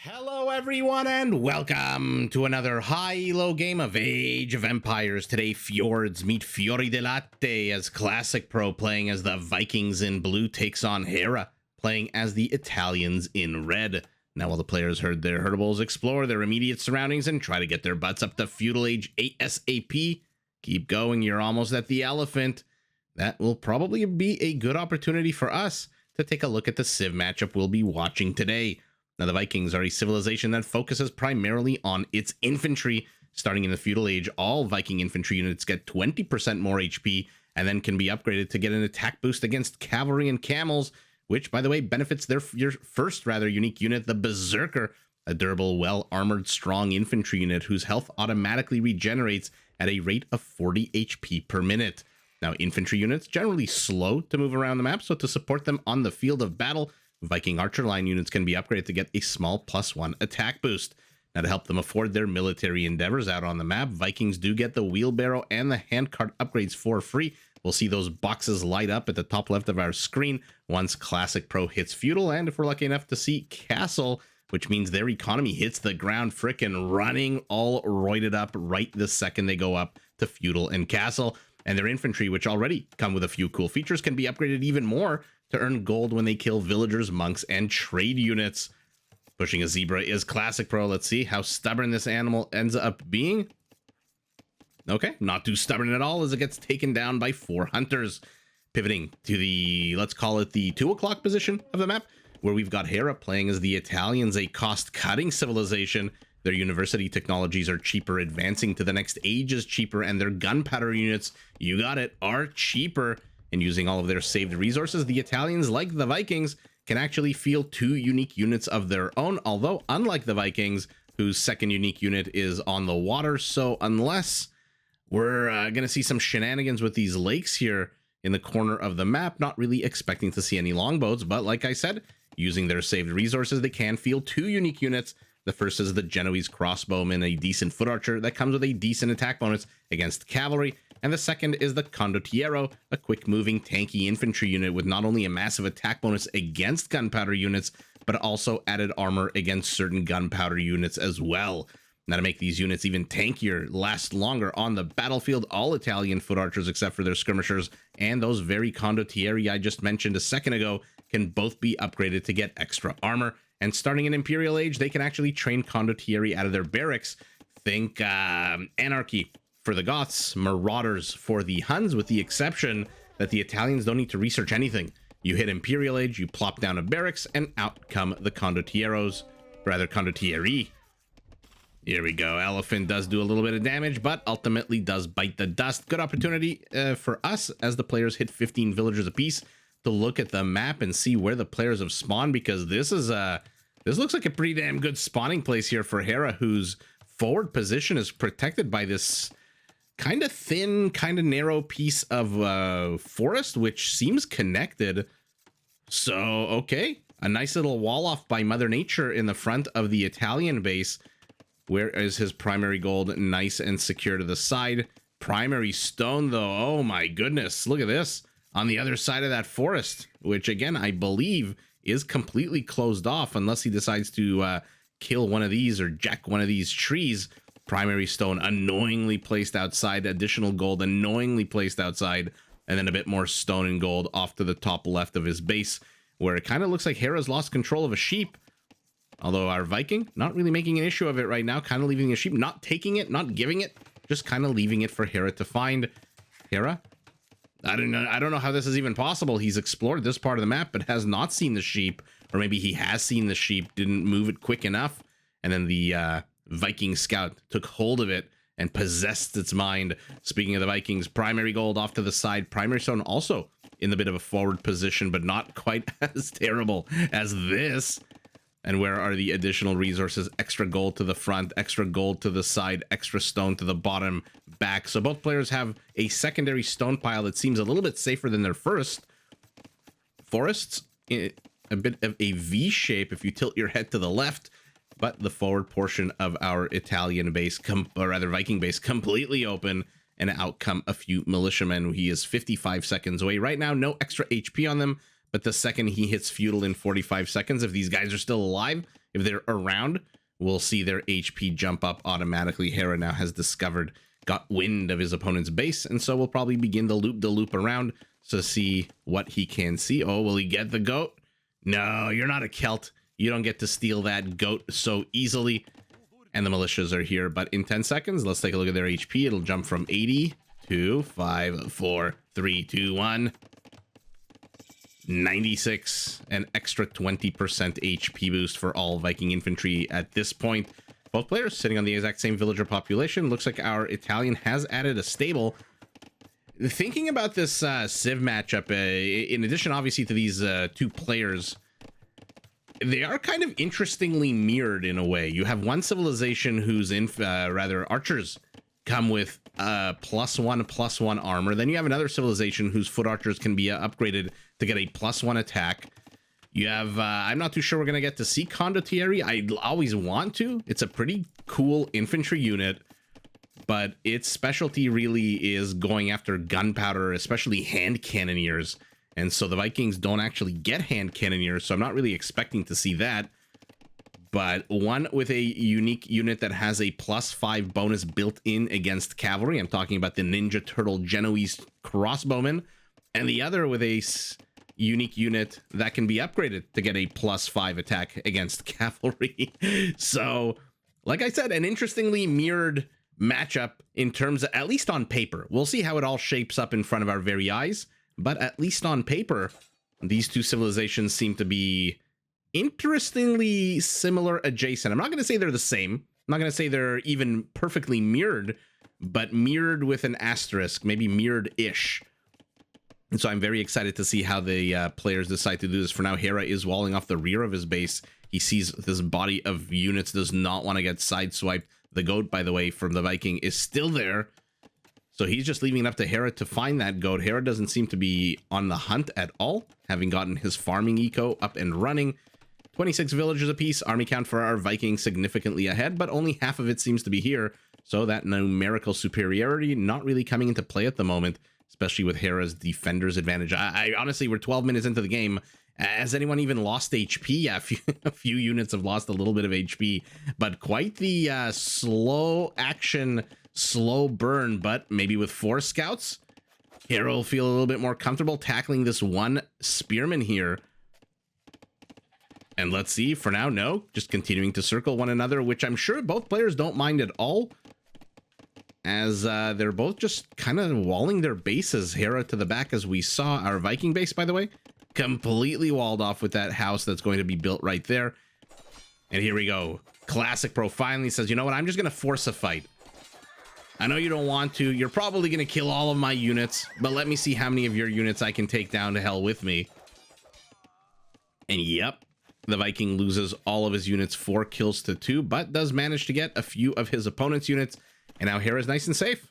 Hello everyone and welcome to another high-low game of Age of Empires. Today Fjords meet Fiori de Latte as Classic Pro playing as the Vikings in blue takes on Hera playing as the Italians in red. Now all the players heard their herdables explore their immediate surroundings and try to get their butts up to Feudal Age ASAP. Keep going, you're almost at the elephant. That will probably be a good opportunity for us to take a look at the Civ matchup we'll be watching today. Now, the Vikings are a civilization that focuses primarily on its infantry. Starting in the Feudal Age, all Viking infantry units get 20% more HP and then can be upgraded to get an attack boost against cavalry and camels, which, by the way, benefits your first rather unique unit, the Berserker, a durable, well-armored, strong infantry unit whose health automatically regenerates at a rate of 40 HP per minute. Now, infantry units generally slow to move around the map, so to support them on the field of battle, Viking archer line units can be upgraded to get a small +1 attack boost. Now, to help them afford their military endeavors out on the map, Vikings do get the wheelbarrow and the handcart upgrades for free. We'll see those boxes light up at the top left of our screen once Classic Pro hits Feudal, and if we're lucky enough to see Castle, which means their economy hits the ground frickin' running, all roided up right the second they go up to Feudal and Castle. And their infantry, which already come with a few cool features, can be upgraded even more to earn gold when they kill villagers, monks, and trade units. Pushing a zebra is Classic Pro. Let's see how stubborn this animal ends up being. Okay, not too stubborn at all as it gets taken down by 4 hunters. Pivoting to the, let's call it the 2 o'clock position of the map, where we've got Hera playing as the Italians, a cost-cutting civilization. Their university technologies are cheaper, advancing to the next age is cheaper, and their gunpowder units, you got it, are cheaper. And using all of their saved resources, the Italians, like the Vikings, can actually field 2 unique units of their own, although unlike the Vikings, whose second unique unit is on the water. So unless we're going to see some shenanigans with these lakes here in the corner of the map, not really expecting to see any longbows, but like I said, using their saved resources, they can field 2 unique units. The first is the Genoese crossbowman, a decent foot archer that comes with a decent attack bonus against cavalry. And the second is the Condottiero, a quick-moving tanky infantry unit with not only a massive attack bonus against gunpowder units, but also added armor against certain gunpowder units as well. Now, to make these units even tankier, last longer on the battlefield, all Italian foot archers, except for their skirmishers, and those very Condottieri I just mentioned a second ago, can both be upgraded to get extra armor. And starting in Imperial Age, they can actually train Condottieri out of their barracks. Think Anarchy for the Goths, Marauders for the Huns, with the exception that the Italians don't need to research anything. You hit Imperial Age, you plop down a barracks, and out come the Condottieros, rather Condottieri. Here we go. Elephant does do a little bit of damage, but ultimately does bite the dust. Good opportunity for us as the players hit 15 villagers apiece to look at the map and see where the players have spawned, because this looks like a pretty damn good spawning place here for Hera, whose forward position is protected by this kind of thin, kind of narrow piece of forest, which seems connected. So, okay, a nice little wall off by Mother Nature in the front of the Italian base. Where is his primary gold? Nice and secure to the side. Primary stone, though, oh my goodness, look at this. On the other side of that forest, which again, I believe is completely closed off unless he decides to kill one of these or jack one of these trees. Primary stone unknowingly placed outside, additional gold unknowingly placed outside, and then a bit more stone and gold off to the top left of his base, where it kind of looks like Hera's lost control of a sheep. Although our Viking, not really making an issue of it right now, kind of leaving a sheep, not taking it, not giving it, just kind of leaving it for Hera to find. Hera? I don't know how this is even possible. He's explored this part of the map, but has not seen the sheep, or maybe he has seen the sheep, didn't move it quick enough, and then the Viking scout took hold of it and possessed its mind. Speaking of the Vikings, primary gold off to the side, primary stone also in the bit of a forward position, but not quite as terrible as this. And where are the additional resources? Extra gold to the front, extra gold to the side, extra stone to the bottom, back. So both players have a secondary stone pile that seems a little bit safer than their first. Forests, a bit of a V shape if you tilt your head to the left, but the forward portion of our Italian base, or rather Viking base, completely open, and out come a few militiamen. He is 55 seconds away right now, no extra HP on them. But the second he hits Feudal in 45 seconds, if these guys are still alive, if they're around, we'll see their HP jump up automatically. Hera now has got wind of his opponent's base, and so we'll probably begin the loop around to see what he can see. Oh, will he get the goat? No, you're not a Celt. You don't get to steal that goat so easily. And the militias are here, but in 10 seconds, let's take a look at their HP. It'll jump from 80 to 5, 4, 3, 2, 1. 96, an extra 20% HP boost for all Viking infantry at this point. Both players sitting on the exact same villager population. Looks like our Italian has added a stable. Thinking about this Civ matchup, in addition, obviously, to these two players, they are kind of interestingly mirrored in a way. You have one civilization whose archers come with +1/+1 armor. Then you have another civilization whose foot archers can be upgraded to get a +1 attack. You have, I'm not too sure we're going to get to see Condottieri. I always want to. It's a pretty cool infantry unit, but its specialty really is going after gunpowder, especially hand cannoneers. And so the Vikings don't actually get hand cannoneers, so I'm not really expecting to see that. But one with a unique unit that has a +5 bonus built in against cavalry. I'm talking about the Ninja Turtle Genoese crossbowman. And the other with a unique unit that can be upgraded to get a +5 attack against cavalry. So, like I said, an interestingly mirrored matchup in terms of, at least on paper. We'll see how it all shapes up in front of our very eyes. But at least on paper, these two civilizations seem to be interestingly similar, adjacent. I'm not going to say they're the same. I'm not going to say they're even perfectly mirrored, but mirrored with an asterisk, maybe mirrored-ish. And so I'm very excited to see how the players decide to do this. For now, Hera is walling off the rear of his base. He sees this body of units, does not want to get sideswiped. The goat, by the way, from the Viking is still there. So he's just leaving it up to Hera to find that goat. Hera doesn't seem to be on the hunt at all, having gotten his farming eco up and running. 26 villagers apiece. Army count for our Vikings significantly ahead, but only half of it seems to be here. So that numerical superiority not really coming into play at the moment, especially with Hera's defender's advantage. I honestly, we're 12 minutes into the game. Has anyone even lost HP? Yeah, a few units have lost a little bit of HP, but quite the slow action, slow burn. But maybe with 4 scouts, Hera will feel a little bit more comfortable tackling this one spearman here. And let's see, for now, no, just continuing to circle one another, which I'm sure both players don't mind at all, as they're both just kind of walling their bases. Hera to the back, as we saw. Our Viking base, by the way, completely walled off with that house that's going to be built right there. And here we go. Classic Pro finally says, you know what, I'm just going to force a fight. I know you don't want to. You're probably going to kill all of my units, but let me see how many of your units I can take down to hell with me. And yep, the Viking loses all of his units, 4 kills to 2, but does manage to get a few of his opponent's units. And now Hera's nice and safe.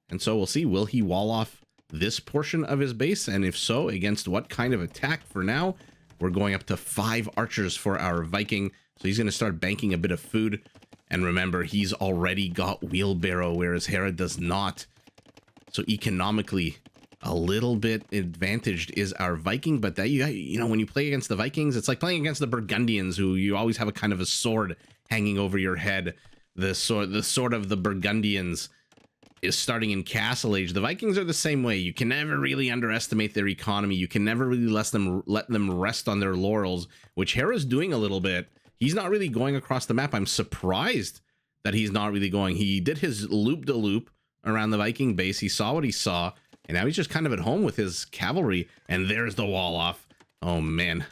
And so we'll see, will he wall off this portion of his base? And if so, against what kind of attack? For now, we're going up to 5 archers for our Viking. So he's going to start banking a bit of food. And remember, he's already got wheelbarrow, whereas Hera does not. So economically, a little bit advantaged is our Viking. But that, you know, when you play against the Vikings, it's like playing against the Burgundians, who you always have a kind of a sword hanging over your head. The sword of the Burgundians is starting in Castle Age. The Vikings are the same way. You can never really underestimate their economy. You can never really let them rest on their laurels, which Hera's doing a little bit. He's not really going across the map. I'm surprised that he's not really going. He did his loop-de-loop around the Viking base. He saw what he saw, and now he's just kind of at home with his cavalry. And there's the wall off. Oh, man.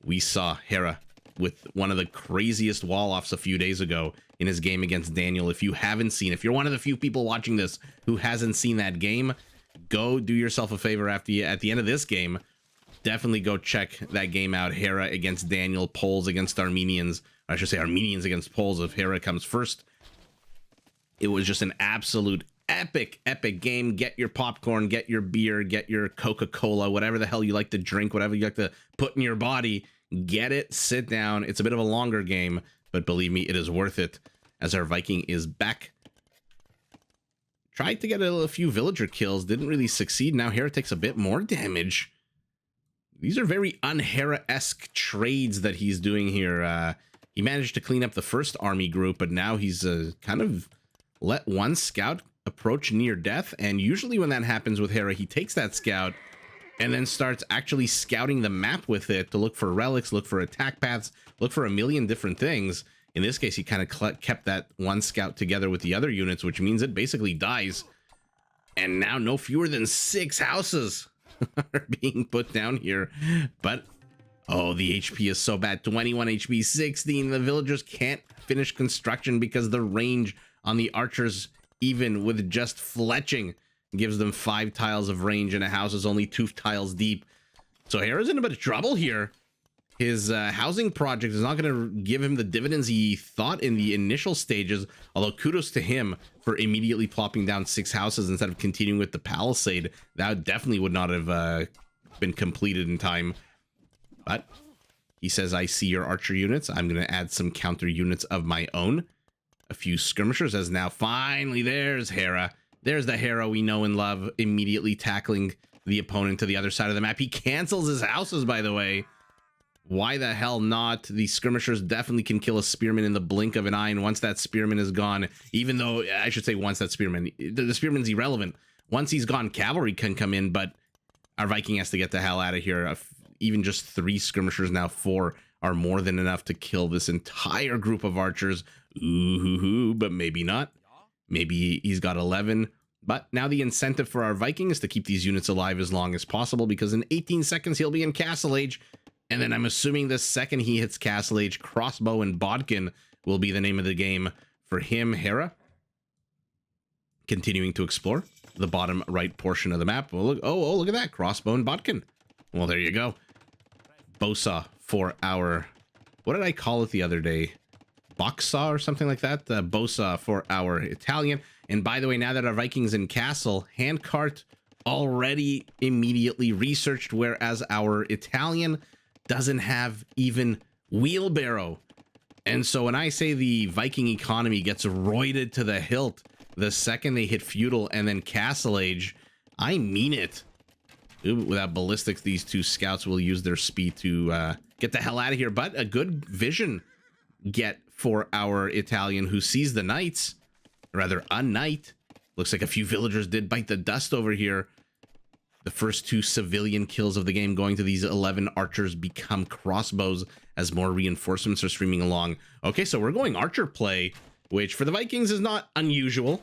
We saw Hera with one of the craziest wall-offs a few days ago in his game against Daniel. If you haven't seen, if you're one of the few people watching this who hasn't seen that game, go do yourself a favor at the end of this game. Definitely go check that game out. Hera against Daniel, Poles against Armenians. I should say Armenians against Poles if Hera comes first. It was just an absolute epic game. Get your popcorn, get your beer, get your Coca-Cola, whatever the hell you like to drink, whatever you like to put in your body. Get it, sit down. It's a bit of a longer game, but believe me, it is worth it, as our Viking is back. Tried to get a few villager kills, didn't really succeed. Now Hera takes a bit more damage. These are very un-Hera-esque trades that he's doing here. He managed to clean up the first army group, but now he's kind of let one scout approach near death. And usually when that happens with Hera, he takes that scout and then starts actually scouting the map with it to look for relics, look for attack paths, look for a million different things. In this case, he kind of kept that one scout together with the other units, which means it basically dies. And now no fewer than 6 houses are being put down here. But, oh, the HP is so bad. 21 HP, 16. The villagers can't finish construction because the range on the archers, even with just fletching, gives them 5 tiles of range, and a house is only 2 tiles deep. So Hera's in a bit of trouble here. His housing project is not going to give him the dividends he thought in the initial stages, although kudos to him for immediately plopping down 6 houses instead of continuing with the palisade. That definitely would not have been completed in time. But he says, I see your archer units. I'm going to add some counter units of my own. A few skirmishers, as now finally there's Hera. There's the Hera we know and love, immediately tackling the opponent to the other side of the map. He cancels his houses, by the way. Why the hell not? The skirmishers definitely can kill a spearman in the blink of an eye, and once that spearman is gone, even though, I should say once that spearman, the spearman's irrelevant. Once he's gone, cavalry can come in, but our Viking has to get the hell out of here. Even just 3 skirmishers, now 4, are more than enough to kill this entire group of archers. Ooh, but maybe not. Maybe he's got 11. But now the incentive for our Viking is to keep these units alive as long as possible, because in 18 seconds he'll be in Castle Age. And then I'm assuming the second he hits Castle Age, Crossbow and Bodkin will be the name of the game for him. Hera continuing to explore the bottom right portion of the map. Well, look, oh, look at that. Crossbow and Bodkin. Well, there you go. Bosa for our... What did I call it the other day? Boxsaw or something like that? Bosa for our Italian. And by the way, now that our Vikings in Castle, handcart already immediately researched, whereas our Italian doesn't have even wheelbarrow. And so when I say the Viking economy gets roided to the hilt the second they hit feudal and then Castle Age, I mean it. Ooh, without ballistics, these 2 scouts will use their speed to get the hell out of here. But a good vision get for our Italian, who sees the knights, rather a knight. Looks like a few villagers did bite the dust over here. The first 2 civilian kills of the game going to these 11 archers become crossbows as more reinforcements are streaming along. Okay, so we're going archer play, which for the Vikings is not unusual.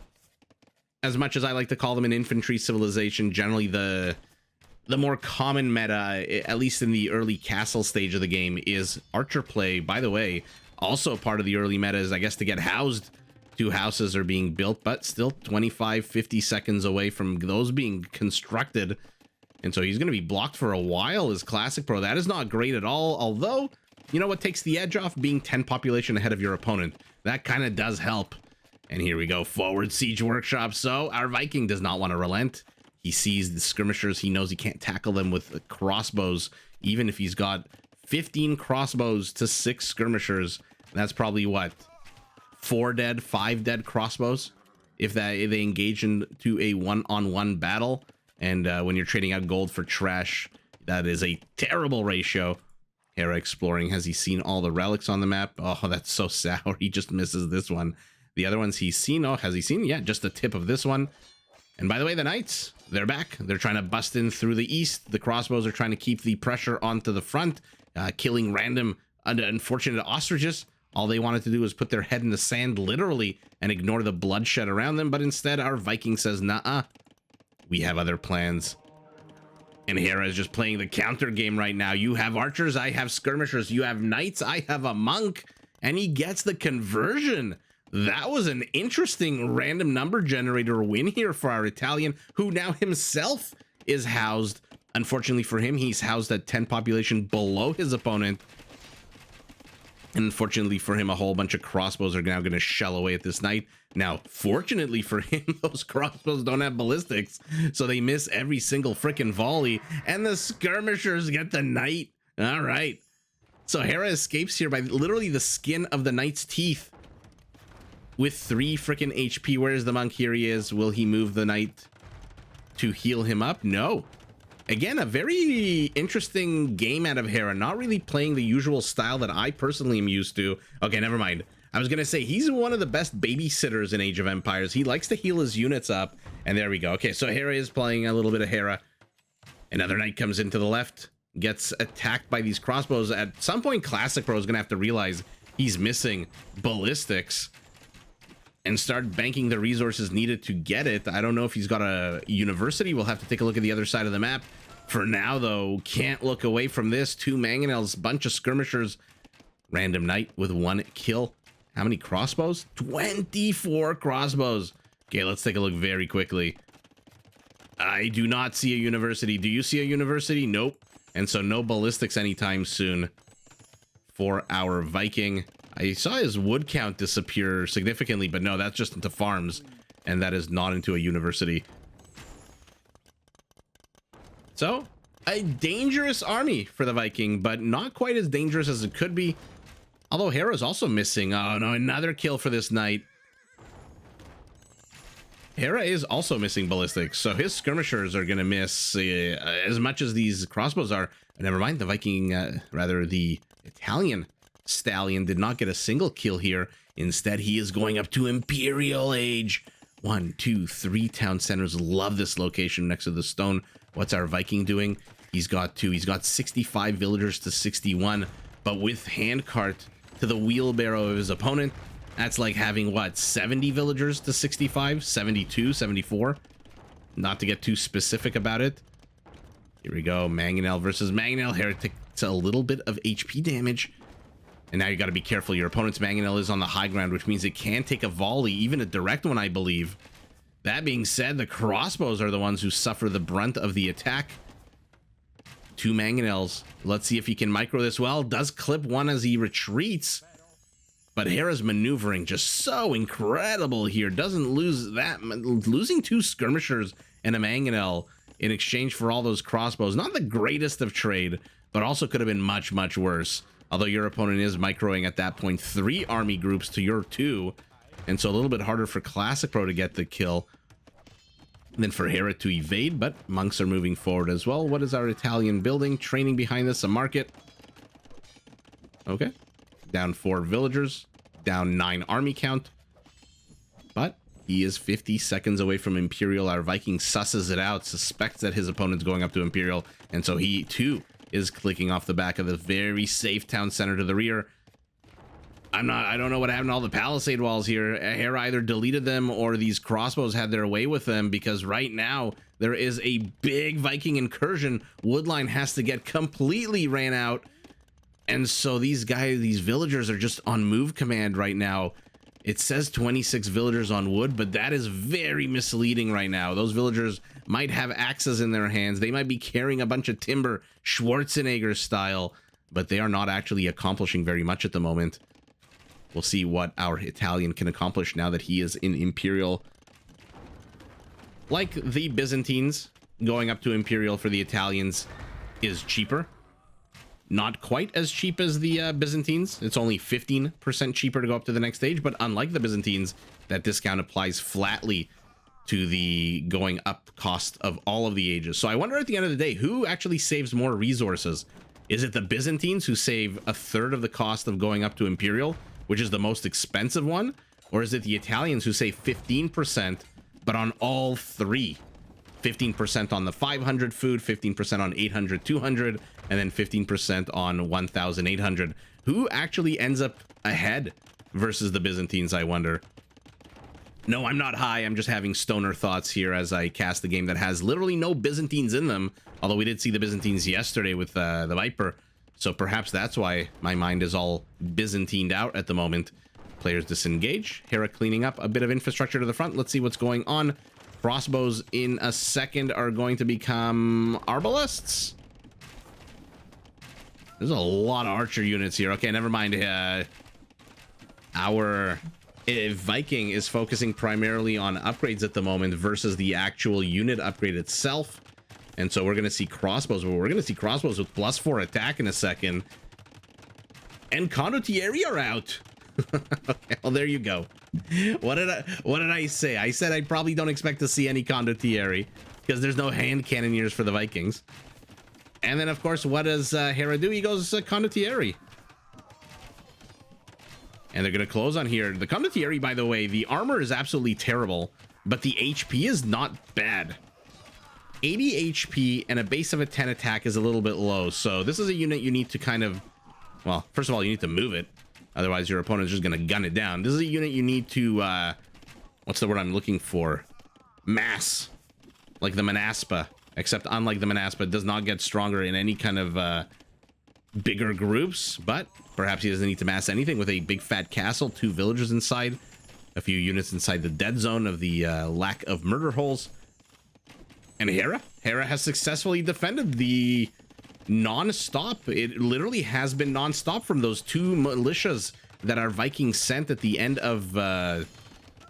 As much as I like to call them an infantry civilization, generally the more common meta, at least in the early castle stage of the game, is archer play. By the way, also part of the early meta is, I guess, to get housed. 2 houses are being built, but still 25-50 seconds away from those being constructed. And so he's going to be blocked for a while as Classic Pro. That is not great at all. Although, you know what takes the edge off? Being 10 population ahead of your opponent. That kind of does help. And here we go. Forward siege workshop. So our Viking does not want to relent. He sees the skirmishers. He knows he can't tackle them with crossbows. Even if he's got 15 crossbows to 6 skirmishers. That's probably what? 4 dead, 5 dead crossbows if they engage into a one-on-one battle. And when you're trading out gold for trash, that is a terrible ratio. Hera exploring. Has he seen all the relics on the map? Oh, that's so sour. He just misses this one. The other ones he's seen. Oh, has he seen? Yeah, just the tip of this one. And by the way, the knights, they're back. They're trying to bust in through the east. The crossbows are trying to keep the pressure onto the front, killing random unfortunate ostriches. All they wanted to do was put their head in the sand, literally, and ignore the bloodshed around them. But instead, our Viking says, nah, we have other plans. And Hera is just playing the counter game right now. You have archers, I have skirmishers. You have knights, I have a monk. And he gets the conversion. That was an interesting random number generator win here for our Italian, who now himself is housed. Unfortunately for him, he's housed at 10 population below his opponent. And unfortunately for him, a whole bunch of crossbows are now going to shell away at this knight. Now, fortunately for him, those crossbows don't have ballistics, so they miss every single freaking volley. And the skirmishers get the knight. All right. So Hera escapes here by literally the skin of the knight's teeth with 3 freaking HP. Where's the monk? Here he is. Will he move the knight to heal him up? No. Again, a very interesting game out of Hera, not really playing the usual style that I personally am used to. Okay, never mind. I was going to say, he's one of the best babysitters in Age of Empires. He likes to heal his units up, and there we go. Okay, so Hera is playing a little bit of Hera. Another knight comes into the left, gets attacked by these crossbows. At some point, Classic Pro is going to have to realize he's missing ballistics and start banking the resources needed to get it. I don't know if he's got a university. We'll have to take a look at the other side of the map. For now, though, can't look away from this. 2 mangonels, bunch of skirmishers. Random knight with 1 kill. How many crossbows? 24 crossbows. Okay, let's take a look very quickly. I do not see a university. Do you see a university? Nope. And so no ballistics anytime soon for our Viking. I saw his wood count disappear significantly, but no, that's just into farms, and that is not into a university. So, a dangerous army for the Viking, but not quite as dangerous as it could be. Although Hera's also missing. Oh no, another kill for this knight. Hera is also missing ballistics, so his skirmishers are going to miss as much as these crossbows are. Never mind, the Viking, rather the Italian stallion did not get a single kill here. Instead, he is going up to Imperial Age. 1, 2, 3 town centers. Love this location next to the stone. What's our Viking doing? He's got 2. He's got 65 villagers to 61, but with handcart to the wheelbarrow of his opponent. That's like having, what, 70 villagers to 65? 72, 74? Not to get too specific about it. Here we go. Mangonel versus Mangonel. Hera takes a little bit of HP damage. And now you got to be careful. Your opponent's Mangonel is on the high ground, which means it can take a volley, even a direct one, I believe. That being said, the crossbows are the ones who suffer the brunt of the attack. 2 Mangonels. Let's see if he can micro this well. Does clip 1 as he retreats. But Hera's maneuvering just so incredible here. Doesn't lose that. Losing 2 skirmishers and a Mangonel in exchange for all those crossbows. Not the greatest of trade, but also could have been much, much worse. Although your opponent is microing at that point 3 army groups to your 2. And so a little bit harder for Classic Pro to get the kill than for Hera to evade. But monks are moving forward as well. What is our Italian building? Training behind this, a market. Okay. Down 4 villagers, down 9 army count, but he is 50 seconds away from Imperial. Our Viking susses it out, suspects that his opponent's going up to Imperial, and so he too is clicking off the back of the very safe town center to the rear. I don't know what happened to all the palisade walls here. Hera either deleted them or these crossbows had their way with them, because right now there is a big Viking incursion. Woodline has to get completely ran out. And so these villagers are just on move command right now. It says 26 villagers on wood, but that is very misleading right now. Those villagers might have axes in their hands. They might be carrying a bunch of timber, Schwarzenegger style, but they are not actually accomplishing very much at the moment. We'll see what our Italian can accomplish now that he is in Imperial. Like the Byzantines, going up to Imperial for the Italians is cheaper. Not quite as cheap as the Byzantines. It's only 15% cheaper to go up to the next stage, but unlike the Byzantines, that discount applies flatly to the going up cost of all of the ages. So I wonder at the end of the day, who actually saves more resources? Is it the Byzantines who save 1/3 of the cost of going up to Imperial, which is the most expensive one? Or is it the Italians who save 15%, but on all 3? 15% on the 500 food, 15% on 800, 200, and then 15% on 1,800. Who actually ends up ahead versus the Byzantines, I wonder? No, I'm not high. I'm just having stoner thoughts here as I cast a game that has literally no Byzantines in them. Although we did see the Byzantines yesterday with the Viper. So perhaps that's why my mind is all Byzantined out at the moment. Players disengage. Hera cleaning up a bit of infrastructure to the front. Let's see what's going on. Crossbows in a second are going to become arbalists. There's a lot of archer units here. Okay, never mind. Our Viking is focusing primarily on upgrades at the moment versus the actual unit upgrade itself. And so we're going to see crossbows. We're going to see crossbows with +4 attack in a second. And condottieri are out. Okay, well, there you go. What did I say? I said I probably don't expect to see any condottieri. because there's no hand cannoneers for the Vikings. And then, of course, what does Hera do? He goes condottieri. And they're going to close on here. The condottieri, by the way, the armor is absolutely terrible, but the HP is not bad. 80 HP and a base of a 10 attack is a little bit low. So this is a unit you need to kind of, well, first of all, you need to move it. Otherwise, your opponent is just going to gun it down. This is a unit you need to, what's the word I'm looking for? Mass. Like the Manaspa. Except unlike the Manaspa, it does not get stronger in any kind of bigger groups. But perhaps he doesn't need to mass anything with a big fat castle, 2 villagers inside, a few units inside the dead zone of the lack of murder holes. And Hera has successfully defended the non-stop. It literally has been non-stop from those 2 militias that our Vikings sent at the end of, well,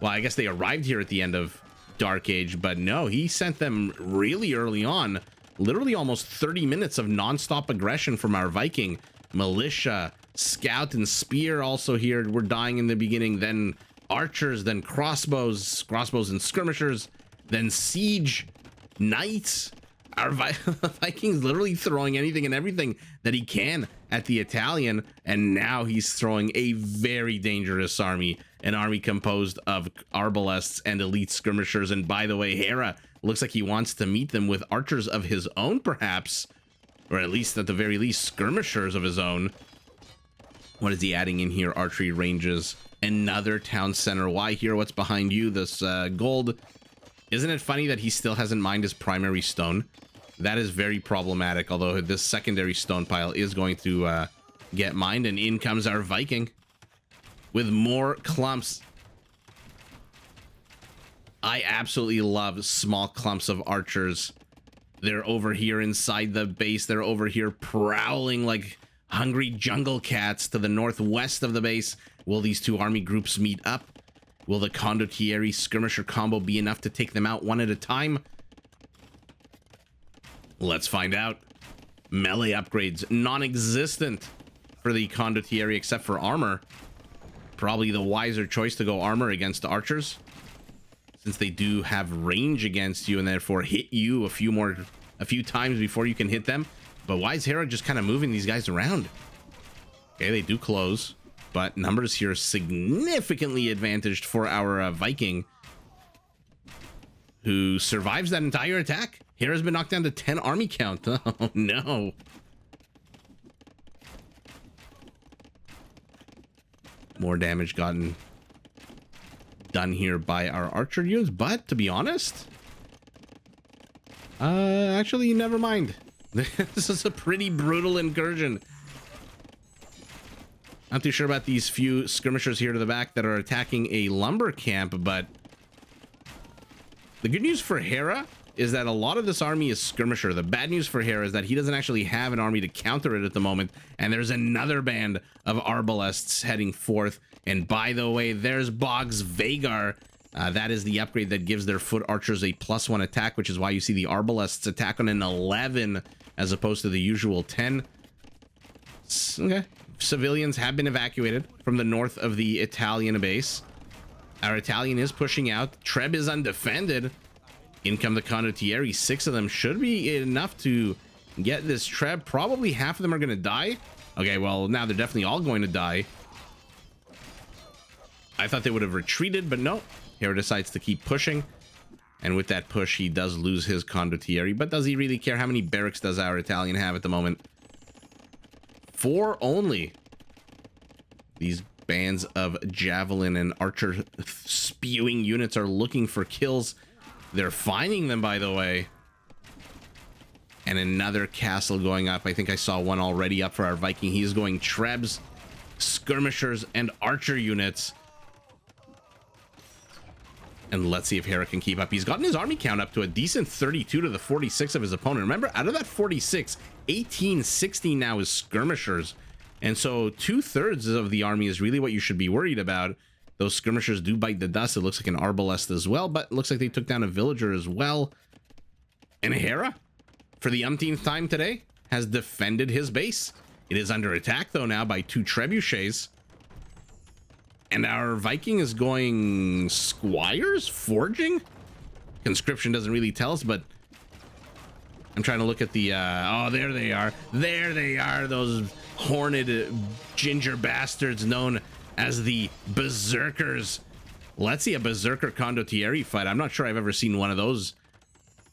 I guess they arrived here at the end of Dark Age, but no, he sent them really early on, literally almost 30 minutes of non-stop aggression from our Viking. Militia, scout, and spear also here were dying in the beginning, then archers, then crossbows and skirmishers, then siege, knights. Our Vikings literally throwing anything and everything that he can at the Italian, and now he's throwing a very dangerous army, an army composed of arbalests and elite skirmishers. And by the way, Hera looks like he wants to meet them with archers of his own, perhaps, or at least at the very least skirmishers of his own. What is he adding in here? Archery ranges, another town center. Why here? What's behind you? This gold. Isn't it funny that he still hasn't mined his primary stone? That is very problematic, although this secondary stone pile is going to get mined, and in comes our Viking with more clumps. I absolutely love small clumps of archers. They're over here inside the base. They're over here prowling like hungry jungle cats to the northwest of the base. Will these 2 army groups meet up? Will the condottieri skirmisher combo be enough to take them out one at a time? Let's find out. Melee upgrades non-existent for the condottieri except for armor. Probably the wiser choice to go armor against archers, since they do have range against you and therefore hit you a few times before you can hit them. But why is Hera just kind of moving these guys around? Okay, they do close, but numbers here significantly advantaged for our Viking, who survives that entire attack. Hera's been knocked down to 10 army count. Oh no. More damage gotten done here by our archer units, but to be honest, actually, never mind. This is a pretty brutal incursion. Not too sure about these few skirmishers here to the back that are attacking a lumber camp, but the good news for Hera is that a lot of this army is skirmisher. The bad news for Hera is that he doesn't actually have an army to counter it at the moment, and there's another band of arbalests heading forth. And by the way, there's Boggs Vagar. That is the upgrade that gives their foot archers a +1 attack, which is why you see the arbalests attack on an 11 as opposed to the usual 10. Okay. Civilians have been evacuated from the north of the Italian base. Our Italian is pushing out. Treb is undefended. In come the condottieri. 6 of them should be enough to get this Treb. Probably half of them are going to die. Okay, well, now they're definitely all going to die. I thought they would have retreated, but no. Hera decides to keep pushing. And with that push, he does lose his condottieri. But does he really care? How many barracks does our Italian have at the moment? 4 only. These bands of javelin and archer spewing units are looking for kills. They're finding them, by the way. And another castle going up. I think I saw one already up for our Viking. He's going Trebs, skirmishers, and archer units. And let's see if Hera can keep up. He's gotten his army count up to a decent 32 to the 46 of his opponent. Remember, out of that 46, 1860 now is skirmishers. And so 2/3 of the army is really what you should be worried about. Those skirmishers do bite the dust. It looks like an arbalest as well, but it looks like they took down a villager as well. And Hera, for the umpteenth time today, has defended his base. It is under attack, though, now by 2 trebuchets. And our Viking is going squires? Forging? Conscription doesn't really tell us, but I'm trying to look at the, oh, there they are. There they are, those horned ginger bastards known as the Berserkers. Let's see a Berserker Condottieri fight. I'm not sure I've ever seen one of those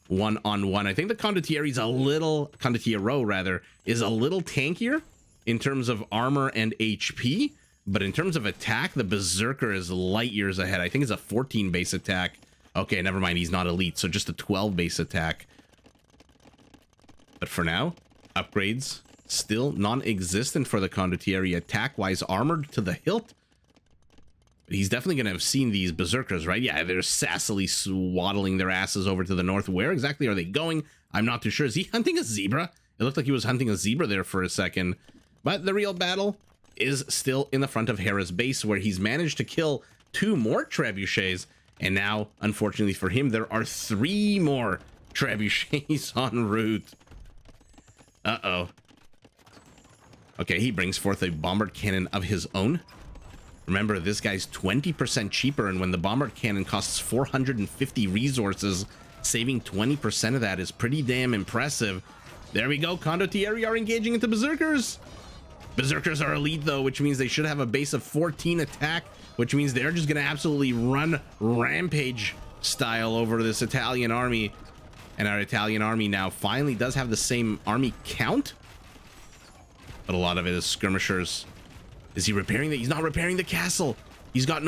one-on-one. I think the Condottiero rather, is a little tankier in terms of armor and HP, but in terms of attack, the Berserker is light years ahead. I think it's a 14 base attack. Okay, never mind, he's not elite, so just a 12 base attack. But for now, upgrades still non-existent for the Condottieri attack-wise, armored to the hilt. But he's definitely going to have seen these Berserkers, right? Yeah, they're sassily swaddling their asses over to the north. Where exactly are they going? I'm not too sure. Is he hunting a zebra? It looked like he was hunting a zebra there for a second. But the real battle is still in the front of Hera's base, where he's managed to kill 2 more trebuchets. And now, unfortunately for him, there are 3 more trebuchets en route. Uh-oh. Okay, he brings forth a bombard cannon of his own. Remember, this guy's 20% cheaper, and when the bombard cannon costs 450 resources, saving 20% of that is pretty damn impressive. There we go, Condottieri are engaging into Berserkers. Berserkers are elite, though, which means they should have a base of 14 attack, which means they're just going to absolutely run rampage style over this Italian army. And our Italian army now finally does have the same army count, but a lot of it is skirmishers. Is he repairing that? He's not repairing the castle. He's got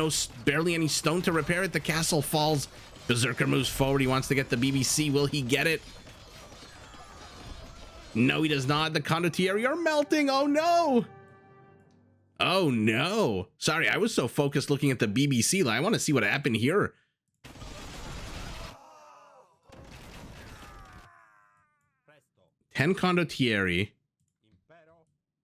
barely any stone to repair it. The castle falls. Berserker moves forward. He wants to get the BBC. Will he get it? No, he does not. The Condottieri are melting. Oh, no. Oh, no. Sorry, I was so focused looking at the BBC. I want to see what happened here. Ten Condottieri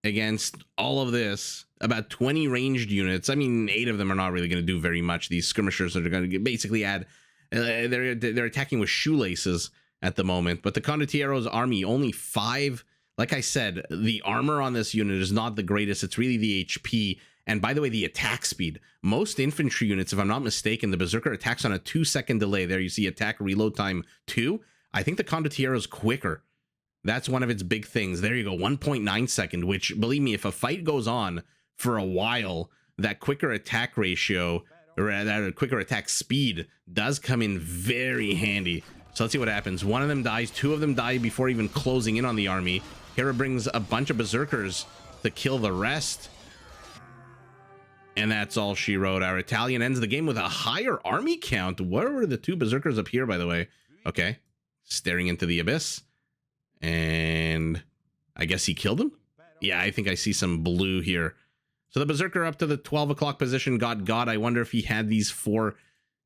against all of this, about 20 ranged units. I mean, 8 of them are not really going to do very much. These skirmishers are going to basically add, they're attacking with shoelaces at the moment. But the Condottiero's army, only 5. Like I said, the armor on this unit is not the greatest. It's really the HP. And by the way, the attack speed. Most infantry units, if I'm not mistaken, the Berserker attacks on a 2-second delay. There you see attack reload time 2. I think the Condottiero's quicker. That's one of its big things. There you go, 1.9 second, which, believe me, if a fight goes on for a while, that quicker attack ratio, or that quicker attack speed, does come in very handy. So let's see what happens. One of them dies, 2 of them die before even closing in on the army. Hera brings a bunch of Berserkers to kill the rest. And that's all she wrote. Our Italian ends the game with a higher army count. Where were the 2 Berserkers up here, by the way? Okay, staring into the abyss. And I guess he killed him? Yeah, I think I see some blue here. So the Berserker up to the 12 o'clock position got God. I wonder if he had these 4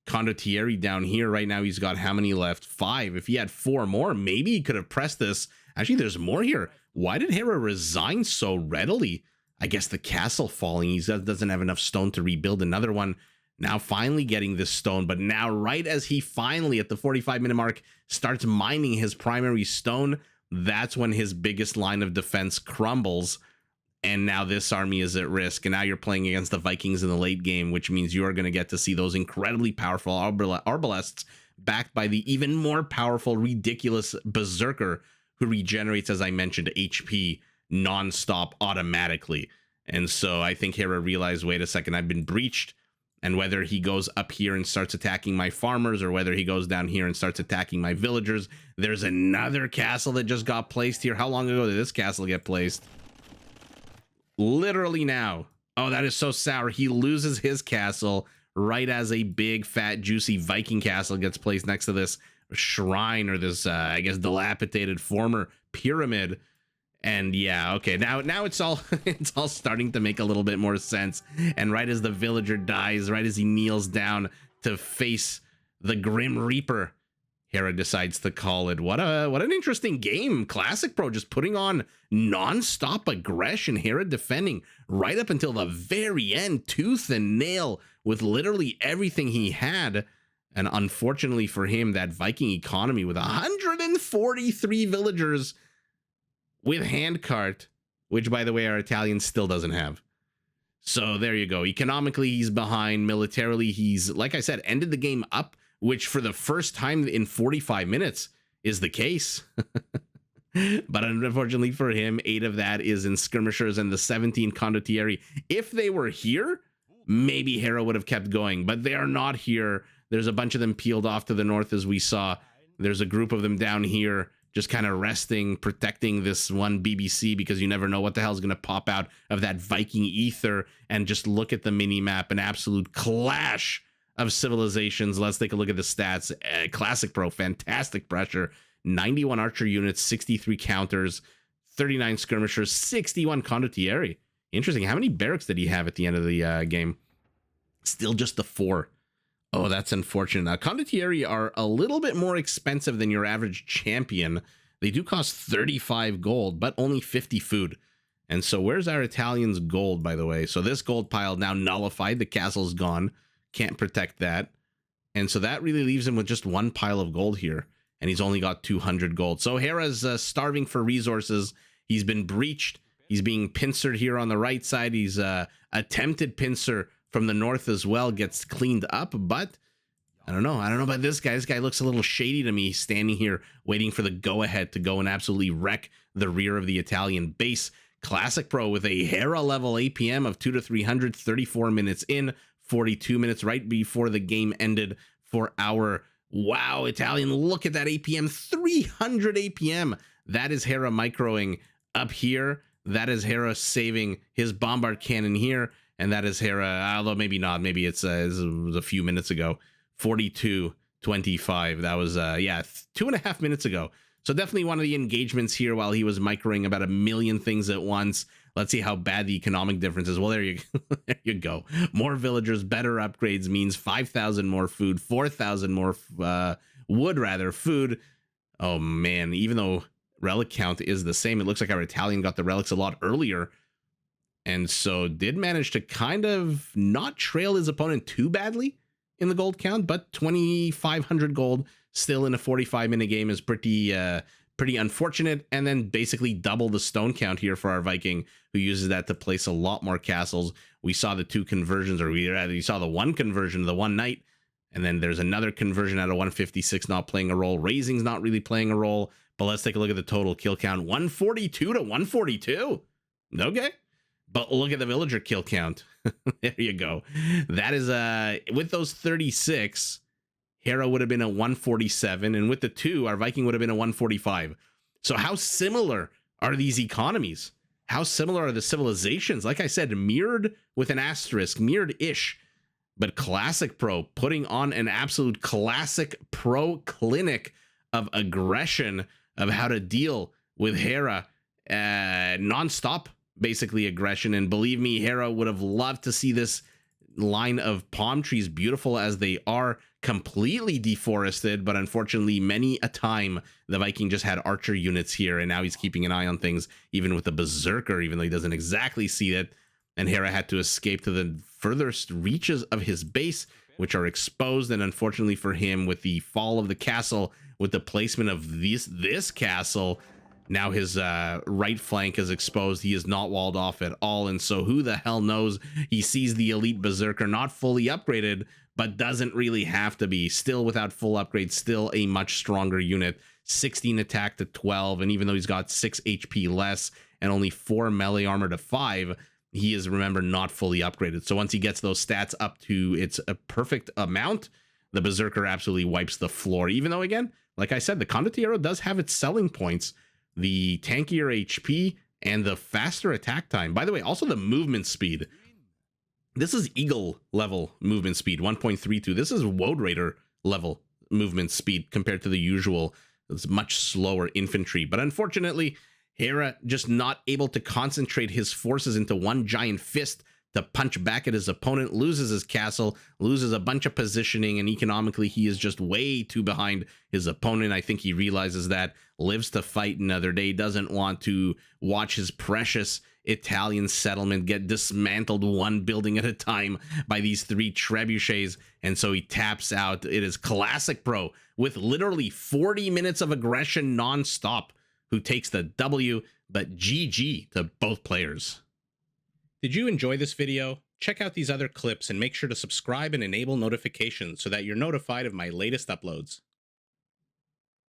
Condottieri down here. Right now he's got how many left? 5. If he had 4 more, maybe he could have pressed this. Actually, there's more here. Why did Hera resign so readily? I guess the castle falling. He doesn't have enough stone to rebuild another one. Now finally getting this stone, but now right as he finally, at the 45-minute mark, starts mining his primary stone, that's when his biggest line of defense crumbles, and now this army is at risk. And now you're playing against the Vikings in the late game, which means you are going to get to see those incredibly powerful arbalests backed by the even more powerful, ridiculous Berserker, who regenerates, as I mentioned, HP nonstop automatically. And so I think Hera realized, wait a second, I've been breached. And whether he goes up here and starts attacking my farmers, or whether he goes down here and starts attacking my villagers, there's another castle that just got placed here. How long ago did this castle get placed? Literally now. Oh, that is so sour. He loses his castle right as a big, fat, juicy Viking castle gets placed next to this shrine, or this, I guess, dilapidated former pyramid. And yeah, okay, now it's all it's all starting to make a little bit more sense. And right as the villager dies, right as he kneels down to face the Grim Reaper, Hera decides to call it. What an interesting game. Classic Pro just putting on non-stop aggression. Hera defending right up until the very end, tooth and nail, with literally everything he had. And unfortunately for him, that Viking economy with 143 villagers with handcart, which, by the way, our Italian still doesn't have. So there you go. Economically, he's behind. Militarily, he's, like I said, ended the game up, which for the first time in 45 minutes is the case. But unfortunately for him, 8 of that is in skirmishers and the 17 condottieri. If they were here, maybe Hera would have kept going, but they are not here. There's a bunch of them peeled off to the north, as we saw. There's a group of them down here just kind of resting, protecting this one BBC, because you never know what the hell is going to pop out of that Viking ether. And just look at the mini map, an absolute clash of civilizations. Let's take a look at the stats. Classic Pro, fantastic pressure. 91 archer units, 63 counters, 39 skirmishers, 61 condottieri. Interesting. How many barracks did he have at the end of the game? Still just the 4. Oh, that's unfortunate. Now, condottieri are a little bit more expensive than your average champion. They do cost 35 gold, but only 50 food. And so where's our Italians' gold, by the way? So this gold pile now nullified. The castle's gone. Can't protect that. And so that really leaves him with just 1 pile of gold here. And he's only got 200 gold. So Hera's starving for resources. He's been breached. He's being pincered here on the right side. He's attempted pincer from the north as well. Gets cleaned up, but I don't know. I don't know about this guy. This guy looks a little shady to me, standing here waiting for the go-ahead to go and absolutely wreck the rear of the Italian base. Classic Pro with a Hera level APM of 2 to 300, 34 minutes in, 42 minutes right before the game ended for our... Wow, Italian, look at that APM, 300 APM. That is Hera microing up here. That is Hera saving his bombard cannon here. And that is Hera, although maybe not. Maybe it was a few minutes ago. 42-25. That was, yeah, 2.5 minutes ago. So definitely one of the engagements here while he was microing about 1 million things at once. Let's see how bad the economic difference is. Well, there you go. More villagers, better upgrades means 5,000 more food, 4,000 more wood, rather, food. Oh, man. Even though relic count is the same, it looks like our Italian got the relics a lot earlier. And so did manage to kind of not trail his opponent too badly in the gold count, but 2,500 gold still in a 45-minute game is pretty unfortunate. And then basically double the stone count here for our Viking, who uses that to place a lot more castles. We saw the 2 conversions, or we saw the 1 conversion, the 1 knight, and then there's another conversion out of 156 not playing a role. Raising's not really playing a role, but let's take a look at the total kill count. 142 to 142. Okay. But look at the villager kill count. There you go. That is, with those 36, Hera would have been a 147, and with the 2, our Viking would have been a 145. So how similar are these economies? How similar are the civilizations? Like I said, mirrored with an asterisk, mirrored-ish. But Classic Pro putting on an absolute Classic Pro clinic of aggression, of how to deal with Hera, non-stop, basically, aggression. And believe me, Hera would have loved to see this line of palm trees, beautiful as they are, completely deforested, but unfortunately many a time the Viking just had archer units here, and now he's keeping an eye on things, even with the berserker, even though he doesn't exactly see it. And Hera had to escape to the furthest reaches of his base, which are exposed. And unfortunately for him, with the fall of the castle, with the placement of this castle, now his right flank is exposed. He is not walled off at all. And so who the hell knows? He sees the elite berserker, not fully upgraded, but doesn't really have to be. Still without full upgrade, still a much stronger unit. 16 attack to 12. And even though he's got 6 HP less and only 4 melee armor to 5, he is, remember, not fully upgraded. So once he gets those stats up to its a perfect amount, the berserker absolutely wipes the floor. Even though, again, like I said, the condottiero does have its selling points. The tankier HP and the faster attack time. By the way, also the movement speed. This is Eagle level movement speed, 1.32. This is Woad Raider level movement speed compared to the usual. It's much slower infantry. But unfortunately, Hera just not able to concentrate his forces into one giant fist to punch back at his opponent, loses his castle, loses a bunch of positioning, and economically he is just way too behind his opponent. I think he realizes that, lives to fight another day, doesn't want to watch his precious Italian settlement get dismantled one building at a time by these 3 trebuchets, and so he taps out. It is Classic Pro with literally 40 minutes of aggression non-stop who takes the W, but GG to both players. Did you enjoy this video? Check out these other clips and make sure to subscribe and enable notifications so that you're notified of my latest uploads.